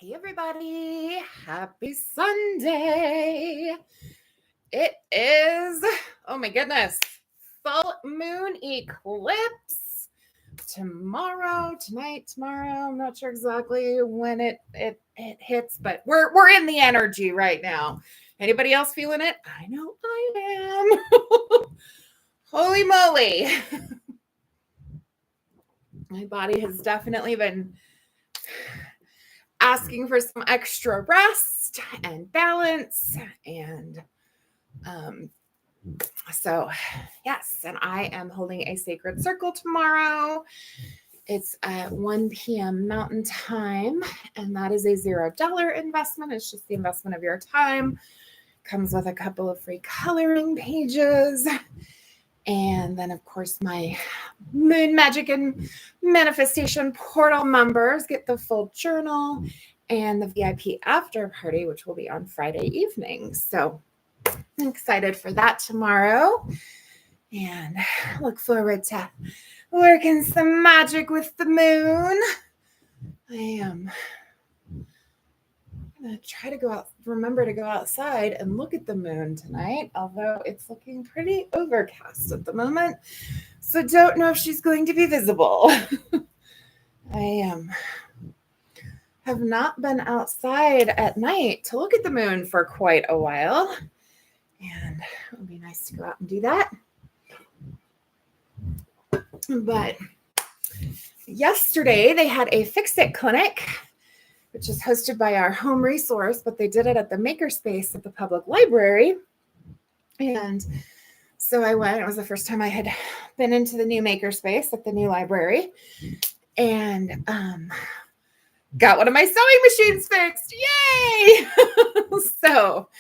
Hey, everybody. Happy Sunday. It is, oh my goodness, full moon eclipse tomorrow. I'm not sure exactly when it hits, but we're in the energy right now. Anybody else feeling it? I know I am. Holy moly. My body has definitely been asking for some extra rest and balance. And so, yes, and I am holding a sacred circle tomorrow. It's at 1 p.m. Mountain Time, and that is a $0 investment. It's just the investment of your time. Comes with a couple of free coloring pages. And then, of course, my Moon Magic and Manifestation Portal members get the full journal and the VIP after party, which will be on Friday evening. So I'm excited for that tomorrow and look forward to working some magic with the moon. I am going to try to remember to go outside and look at the moon tonight, although it's looking pretty overcast at the moment. So don't know if she's going to be visible. I have not been outside at night to look at the moon for quite a while. And it would be nice to go out and do that. But yesterday they had a Fix-It clinic, which is hosted by our home resource, but they did it at the makerspace at the public library. And so I went. It was the first time I had been into the new makerspace at the new library. And got one of my sewing machines fixed. Yay! So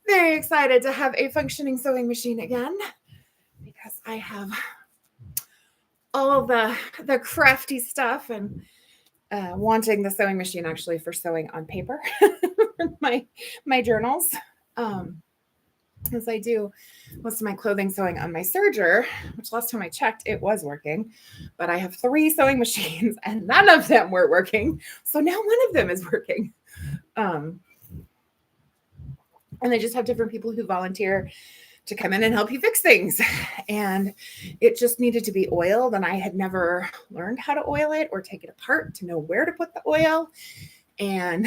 very excited to have a functioning sewing machine again, because I have all the crafty stuff and wanting the sewing machine actually for sewing on paper, my journals. As I do most of my clothing sewing on my serger, which last time I checked, it was working. But I have 3 sewing machines and none of them were working. So now one of them is working. And they just have different people who volunteer to come in and help you fix things. And it just needed to be oiled. And I had never learned how to oil it or take it apart to know where to put the oil. And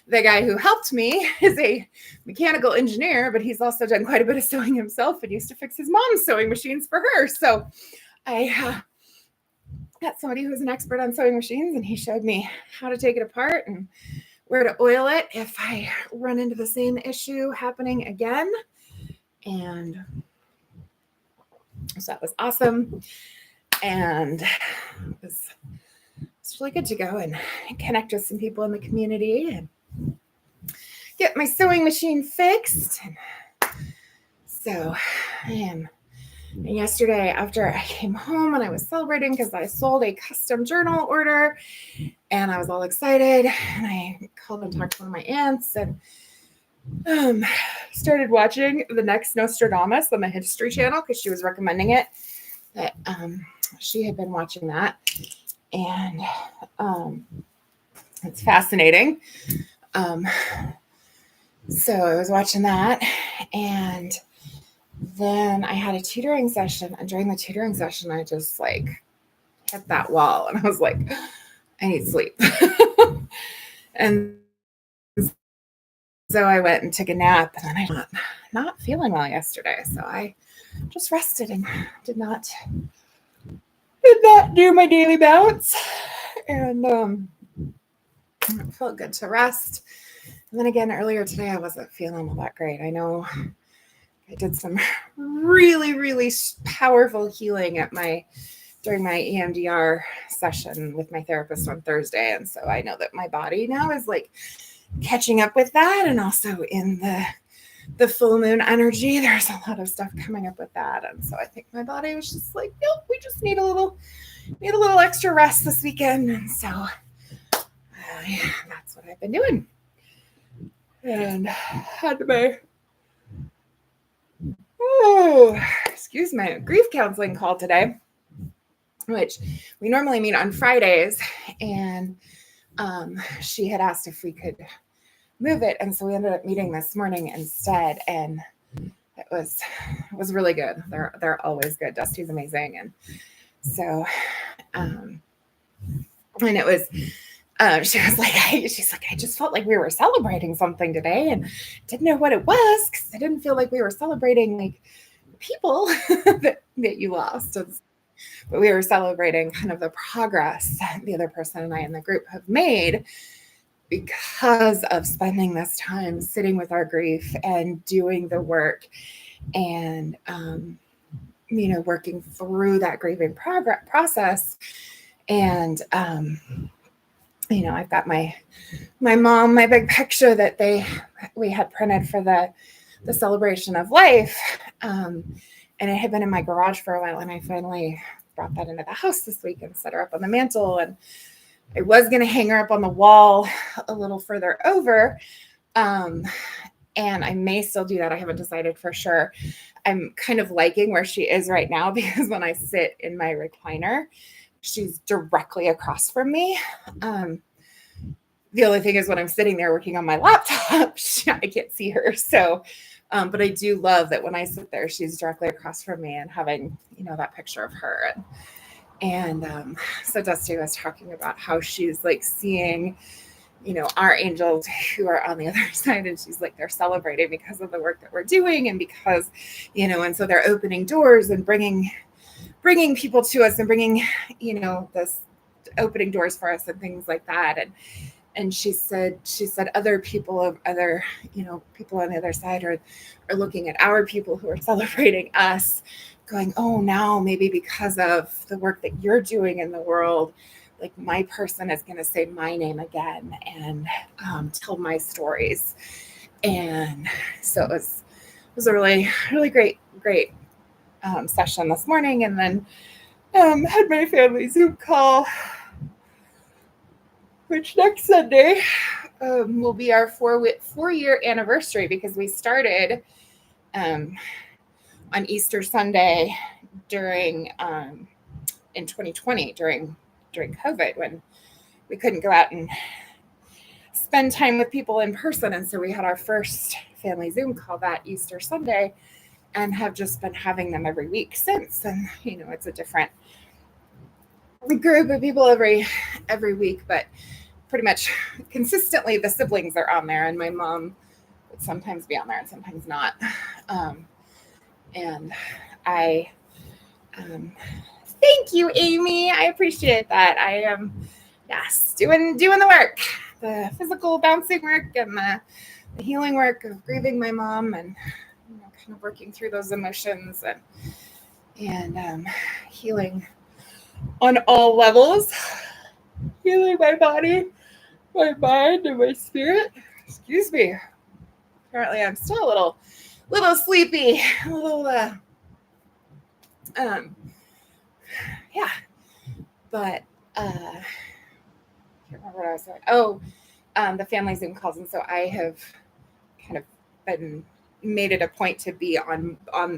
the guy who helped me is a mechanical engineer, but he's also done quite a bit of sewing himself and used to fix his mom's sewing machines for her. So I got somebody who's an expert on sewing machines, and he showed me how to take it apart and where to oil it if I run into the same issue happening again. And so that was awesome. And it was really good to go and connect with some people in the community and get my sewing machine fixed. So I am. And yesterday, after I came home and I was celebrating because I sold a custom journal order, and I was all excited, and I called and talked to one of my aunts and started watching the next Nostradamus on the History Channel because she was recommending it. That she had been watching that, and it's fascinating. So I was watching that, and then I had a tutoring session, and during the tutoring session, I just hit that wall, and I was like, I need sleep. And so I went and took a nap, and then I was not feeling well yesterday. So I just rested and did not do my daily bounce. And it felt good to rest. And then again, earlier today, I wasn't feeling all that great. I know I did some really, really powerful healing during my EMDR session with my therapist on Thursday. And so I know that my body now is catching up with that. And also in the full moon energy, there's a lot of stuff coming up with that. And so I think my body was just nope, we just need a little extra rest this weekend. And so that's what I've been doing. And had my grief counseling call today, which we normally meet on Fridays. And she had asked if we could move it. And so we ended up meeting this morning instead. And it was really good. They're always good. Dusty's amazing. And so, and it was, she was like, she's like, I just felt like we were celebrating something today and didn't know what it was because I didn't feel like we were celebrating like people that you lost. But we were celebrating kind of the progress the other person and I in the group have made because of spending this time sitting with our grief and doing the work and, working through that grieving process. And, I've got my mom, my big picture that we had printed for the celebration of life. And it had been in my garage for a while. And I finally brought that into the house this week and set her up on the mantle. And I was going to hang her up on the wall a little further over. And I may still do that. I haven't decided for sure. I'm kind of liking where she is right now because when I sit in my recliner, she's directly across from me. The only thing is when I'm sitting there working on my laptop, I can't see her. So, but I do love that when I sit there, she's directly across from me and having, that picture of her. And so Dusty was talking about how she's like seeing, our angels who are on the other side. And she's like, they're celebrating because of the work that we're doing. And because, and so they're opening doors and bringing people to us and bringing, this opening doors for us and things like that. And she said other people people on the other side are looking at our people who are celebrating us going, oh, now maybe because of the work that you're doing in the world, like my person is going to say my name again and tell my stories. And so it was a really, really great session this morning. And then had my family Zoom call, which next Sunday will be our 4-year anniversary because we started on Easter Sunday during in 2020 during COVID when we couldn't go out and spend time with people in person. And so we had our first family Zoom call that Easter Sunday and have just been having them every week since. And, it's a different group of people every week, but pretty much consistently the siblings are on there, and my mom would sometimes be on there and sometimes not. And I thank you, Amy. I appreciate that. I am doing the work, the physical bouncing work and the healing work of grieving my mom and kind of working through those emotions and healing on all levels, healing my body, my mind, and my spirit. Excuse me. Apparently, I'm still a little sleepy. A little, yeah. But I can't remember what I was saying. Oh, the family Zoom calls, and so I have kind of made it a point to be on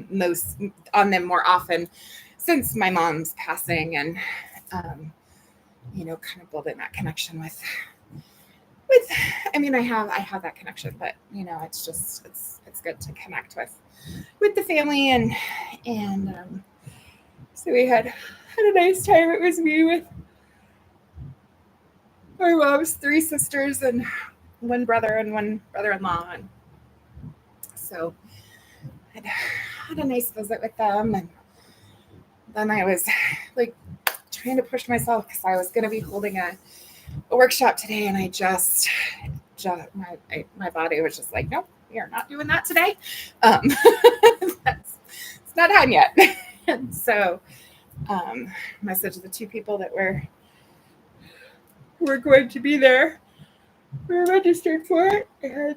them more often since my mom's passing, and kind of building that connection with. I mean, I have that connection, but it's just it's good to connect with the family and so we had a nice time. It was me with my mom's 3 sisters and 1 brother and 1 brother-in-law, and so I had a nice visit with them. And then I was like trying to push myself because I was going to be holding a workshop today, and I just my body was just like, nope, you're not doing that today. It's not done yet. And so message the 2 people that were going to be there, were registered for it, and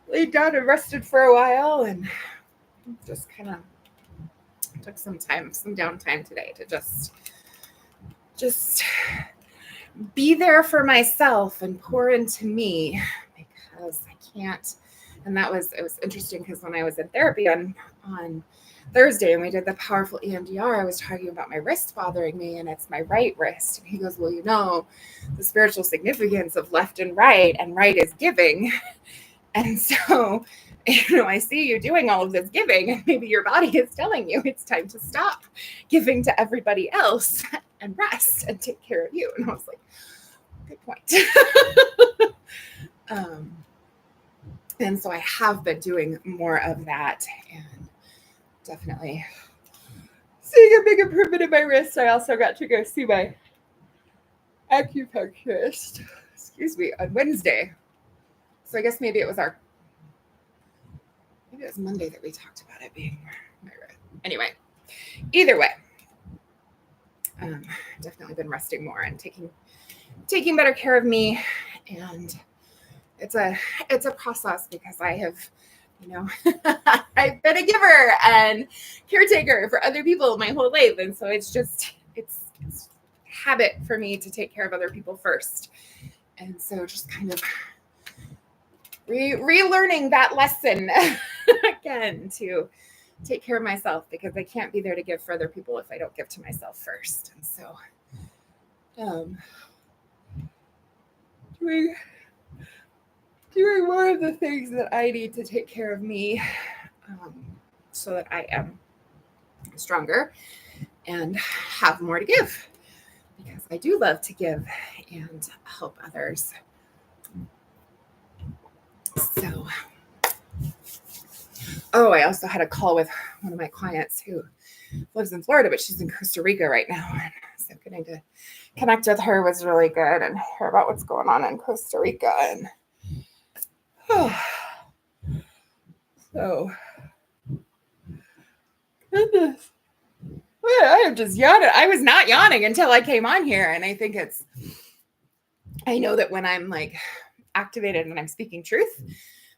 laid down and rested for a while, and just kind of took some downtime today to just be there for myself and pour into me, because I can't. And it was interesting because when I was in therapy on Thursday and we did the powerful EMDR, I was talking about my wrist bothering me, and it's my right wrist. And he goes, well, the spiritual significance of left and right is giving. And so, I see you doing all of this giving, and maybe your body is telling you it's time to stop giving to everybody else and rest and take care of you. And I was like, good point. And so I have been doing more of that, and definitely seeing a big improvement in my wrist. I also got to go see my acupuncturist, on Wednesday. So I guess maybe it was Monday that we talked about it being my wrist. Anyway, either way, definitely been resting more and taking better care of me. And it's a process because I have, I've been a giver and caretaker for other people my whole life. And so it's habit for me to take care of other people first. And so just kind of relearning that lesson again to take care of myself, because I can't be there to give for other people if I don't give to myself first. And so doing more of the things that I need to take care of me, so that I am stronger and have more to give, because I do love to give and help others. So, I also had a call with one of my clients who lives in Florida, but she's in Costa Rica right now. And so getting to connect with her was really good and hear about what's going on in Costa Rica. And so, goodness. I am just yawning. I was not yawning until I came on here. And I know that when I'm like activated and I'm speaking truth,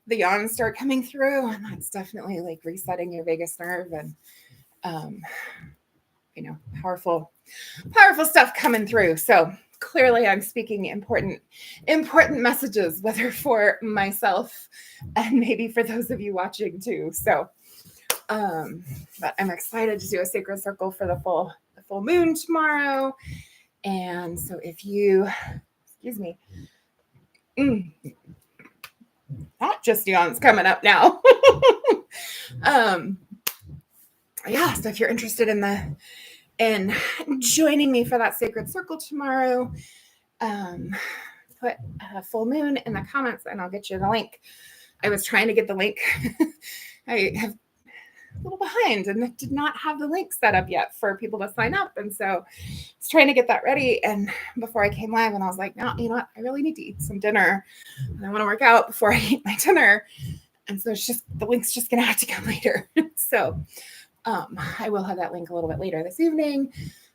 the yawns start coming through, and that's definitely like resetting your vagus nerve and, powerful stuff coming through. So clearly I'm speaking important messages, whether for myself and maybe for those of you watching too. So, but I'm excited to do a sacred circle for the full moon tomorrow. And so if you, not just yawns coming up now. So if you're interested in joining me for that sacred circle tomorrow, put a full moon in the comments and I'll get you the link. I was trying to get the link. I have a little behind and did not have the link set up yet for people to sign up. And so I was trying to get that ready. And before I came live, and I was like, no, you know what? I really need to eat some dinner. And I want to work out before I eat my dinner. And so the link's just going to have to come later. So I will have that link a little bit later this evening.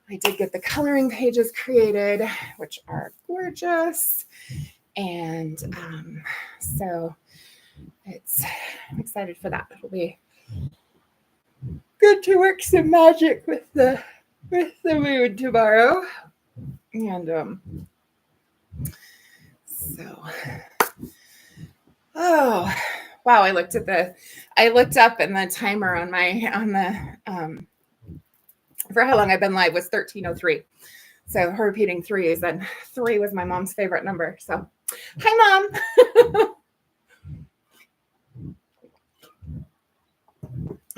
I did get the coloring pages created, which are gorgeous. And so I'm excited for that. It'll be good to work some magic with the moon tomorrow. And wow, I looked up and the timer on the for how long I've been live was 13:03. So her repeating 3s, and 3 was my mom's favorite number. So hi, Mom.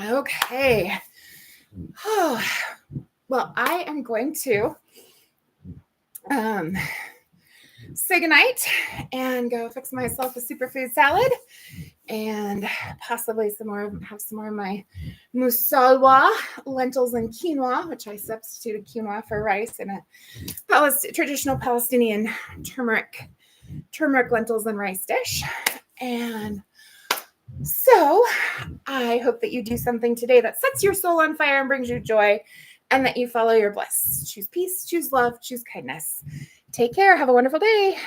Okay. Well, I am going to say goodnight and go fix myself a superfood salad and possibly have some more of my musalwa, lentils and quinoa, which I substituted quinoa for rice in a traditional Palestinian turmeric lentils and rice dish. And so I hope that you do something today that sets your soul on fire and brings you joy, and that you follow your bliss. Choose peace, choose love, choose kindness. Take care. Have a wonderful day.